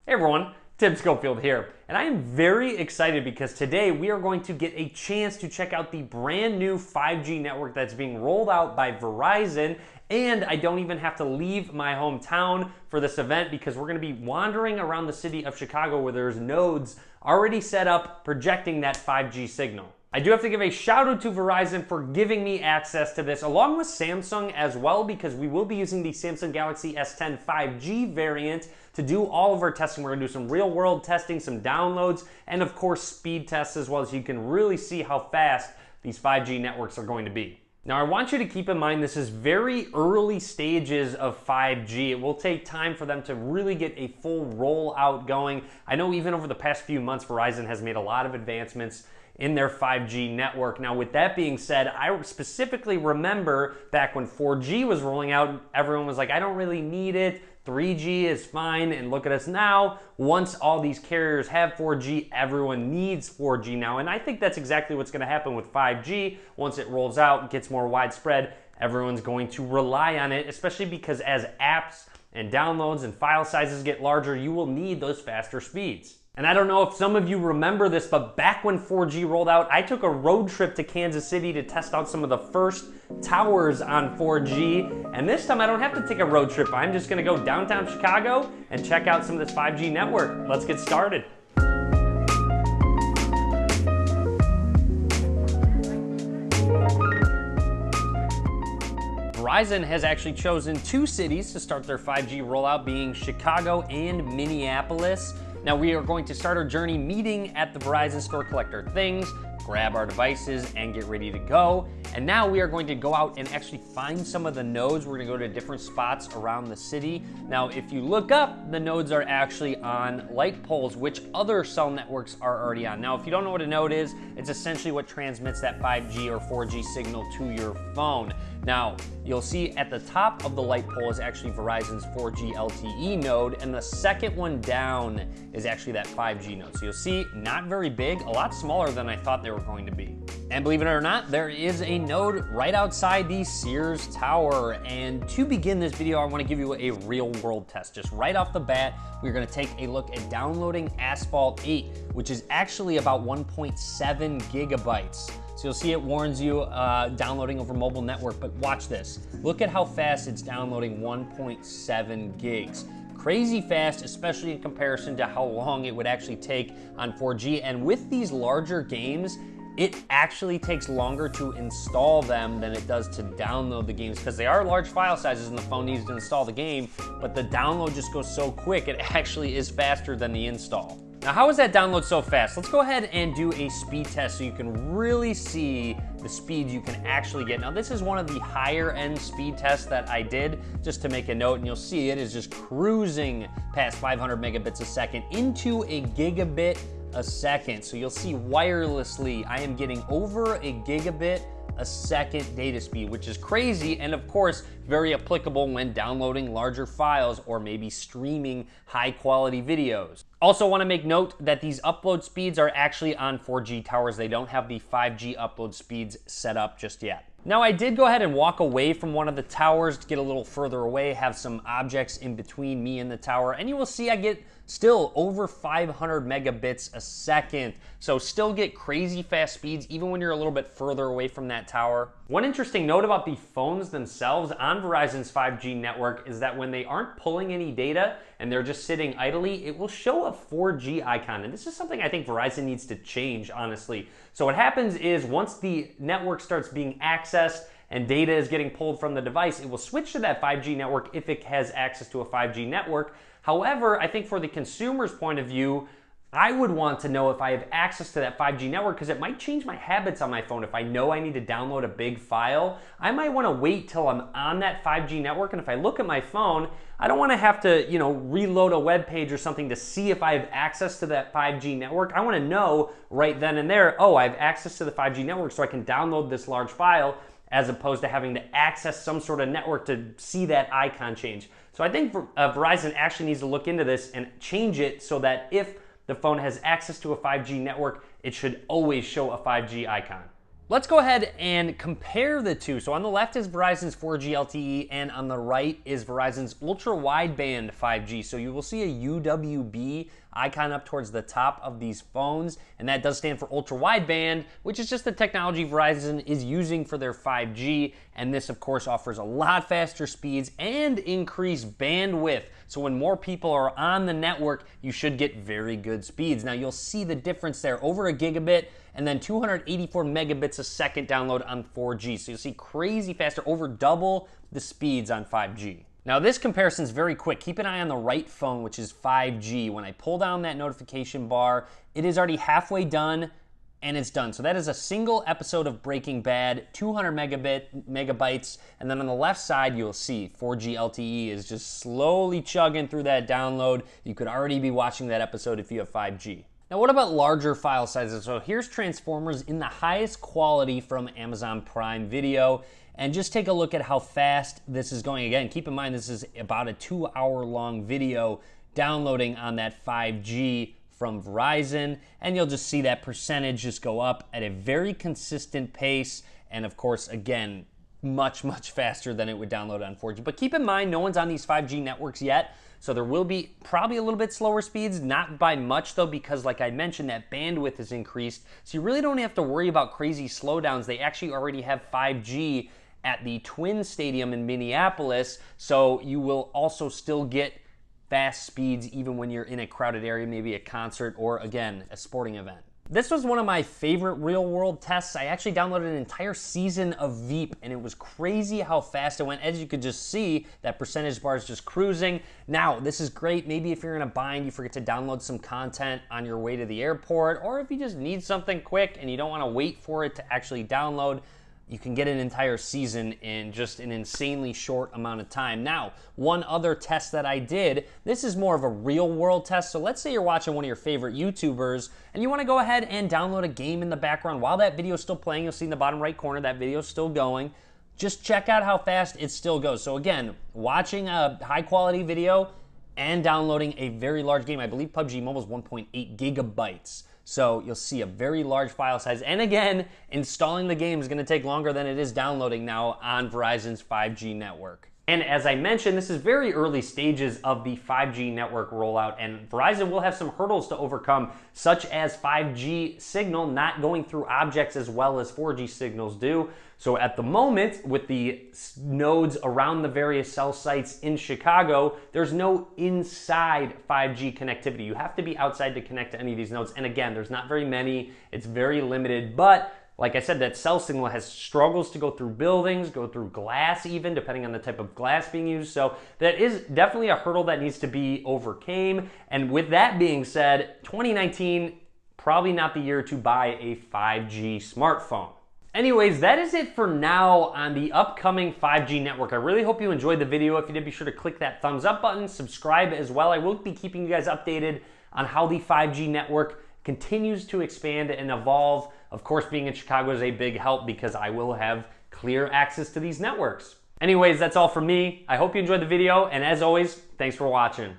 Hey everyone, Tim Schofield here, and I am very excited because today we are going to get a chance to check out the brand new 5G network that's being rolled out by Verizon, and I don't even have to leave my hometown for this event because we're going to be wandering around the city of Chicago where there's nodes already set up projecting that 5G signal. I do have to give a shout out to Verizon for giving me access to this, along with Samsung as well, because we will be using the Samsung Galaxy S10 5G variant to do all of our testing. We're going to do some real world testing, some downloads, and of course speed tests as well, so you can really see how fast these 5G networks are going to be. Now I want you to keep in mind this is very early stages of 5G. It will take time for them to really get a full rollout going. I know even over the past few months Verizon has made a lot of advancements in their 5G network. Now with that being said, I specifically remember back when 4G was rolling out, everyone was like, I don't really need it, 3G is fine, and look at us now. Once all these carriers have 4G, everyone needs 4G now, and I think that's exactly what's gonna happen with 5G. Once it rolls out, gets more widespread, everyone's going to rely on it, especially because as apps and downloads and file sizes get larger, you will need those faster speeds. And I don't know if some of you remember this, but back when 4G rolled out, I took a road trip to Kansas City to test out some of the first towers on 4G. And this time I don't have to take a road trip. I'm just gonna go downtown Chicago and check out some of this 5G network. Let's get started. Verizon has actually chosen two cities to start their 5G rollout, being Chicago and Minneapolis. Now we are going to start our journey meeting at the Verizon store, collect our things, grab our devices, and get ready to go. And now we are going to go out and actually find some of the nodes. We're gonna go to different spots around the city. Now, if you look up, the nodes are actually on light poles, which other cell networks are already on. Now, if you don't know what a node is, it's essentially what transmits that 5G or 4G signal to your phone. Now, you'll see at the top of the light pole is actually Verizon's 4G LTE node, and the second one down is actually that 5G node. So you'll see, not very big, a lot smaller than I thought they were going to be. And believe it or not, there is a node right outside the Sears Tower. And to begin this video, I want to give you a real world test. Just right off the bat, we're going to take a look at downloading Asphalt 8, which is actually about 1.7 gigabytes. So you'll see it warns you downloading over mobile network, but watch this. Look at how fast it's downloading 1.7 gigs. Crazy fast, especially in comparison to how long it would actually take on 4G. And with these larger games, it actually takes longer to install them than it does to download the games, because they are large file sizes and the phone needs to install the game, but the download just goes so quick, it actually is faster than the install. Now, how is that download so fast? Let's go ahead and do a speed test so you can really see the speed you can actually get. Now, this is one of the higher end speed tests that I did, just to make a note, and you'll see it is just cruising past 500 megabits a second into a gigabit a second. So you'll see wirelessly, I am getting over a gigabit a second data speed, which is crazy, and of course very applicable when downloading larger files or maybe streaming high quality videos. Also want to make note that these upload speeds are actually on 4G towers. They don't have the 5G upload speeds set up just yet. Now, I did go ahead and walk away from one of the towers to get a little further away, have some objects in between me and the tower, and you will see I get still over 500 megabits a second. So still get crazy fast speeds even when you're a little bit further away from that tower. One interesting note about the phones themselves on Verizon's 5G network is that when they aren't pulling any data and they're just sitting idly, it will show a 4G icon. And this is something I think Verizon needs to change, honestly. So what happens is once the network starts being accessed and data is getting pulled from the device, it will switch to that 5G network if it has access to a 5G network. However, I think for the consumer's point of view, I would want to know if I have access to that 5G network, because it might change my habits on my phone. If I know I need to download a big file, I might want to wait till I'm on that 5G network, and if I look at my phone, I don't want to have to, reload a web page or something to see if I have access to that 5G network. I want to know right then and there, oh, I have access to the 5G network so I can download this large file, as opposed to having to access some sort of network to see that icon change. So I think Verizon actually needs to look into this and change it so that if the phone has access to a 5G network, it should always show a 5G icon. Let's go ahead and compare the two. So on the left is Verizon's 4G LTE, and on the right is Verizon's ultra-wideband 5G. So you will see a UWB icon up towards the top of these phones, and that does stand for ultra-wideband, which is just the technology Verizon is using for their 5G. And this, of course, offers a lot faster speeds and increased bandwidth. So when more people are on the network, you should get very good speeds. Now you'll see the difference there, over a gigabit and then 284 megabits a second download on 4G. So you'll see crazy faster, over double the speeds on 5G. Now this comparison is very quick. Keep an eye on the right phone, which is 5G. When I pull down that notification bar, it is already halfway done, and it's done. So that is a single episode of Breaking Bad, 200 megabytes, and then on the left side you'll see 4G LTE is just slowly chugging through that download. You could already be watching that episode if you have 5G. Now what about larger file sizes? So here's Transformers in the highest quality from Amazon Prime Video, and just take a look at how fast this is going. Again, keep in mind this is about a 2-hour-long video downloading on that 5G from Verizon, and you'll just see that percentage just go up at a very consistent pace, and of course, again, much faster than it would download on 4G. But keep in mind, no one's on these 5G networks yet, so there will be probably a little bit slower speeds, not by much though, because like I mentioned, that bandwidth is increased, so you really don't have to worry about crazy slowdowns. They actually already have 5G at the Twin Stadium in Minneapolis, so you will also still get fast speeds even when you're in a crowded area, maybe a concert or, again, a sporting event. This was one of my favorite real-world tests. I actually downloaded an entire season of Veep, and it was crazy how fast it went. As you could just see, that percentage bar is just cruising. Now, this is great. Maybe if you're in a bind, you forget to download some content on your way to the airport, or if you just need something quick and you don't want to wait for it to actually download, you can get an entire season in just an insanely short amount of time. Now, one other test that I did, this is more of a real world test. So let's say you're watching one of your favorite YouTubers and you want to go ahead and download a game in the background. While that video is still playing, you'll see in the bottom right corner that video is still going. Just check out how fast it still goes. So again, watching a high quality video and downloading a very large game. I believe PUBG Mobile is 1.8 gigabytes. So you'll see a very large file size. And again, installing the game is going to take longer than it is downloading now on Verizon's 5G network. And as I mentioned, this is very early stages of the 5G network rollout, and Verizon will have some hurdles to overcome, such as 5G signal not going through objects as well as 4G signals do. So at the moment, with the nodes around the various cell sites in Chicago, there's no inside 5G connectivity. You have to be outside to connect to any of these nodes. And again, there's not very many. It's very limited, but like I said, that cell signal has struggles to go through buildings, go through glass even, depending on the type of glass being used. So that is definitely a hurdle that needs to be overcame. And with that being said, 2019, probably not the year to buy a 5G smartphone. Anyways, that is it for now on the upcoming 5G network. I really hope you enjoyed the video. If you did, be sure to click that thumbs up button, subscribe as well. I will be keeping you guys updated on how the 5G network continues to expand and evolve. Of course, being in Chicago is a big help because I will have clear access to these networks. Anyways, that's all from me. I hope you enjoyed the video, and as always, thanks for watching.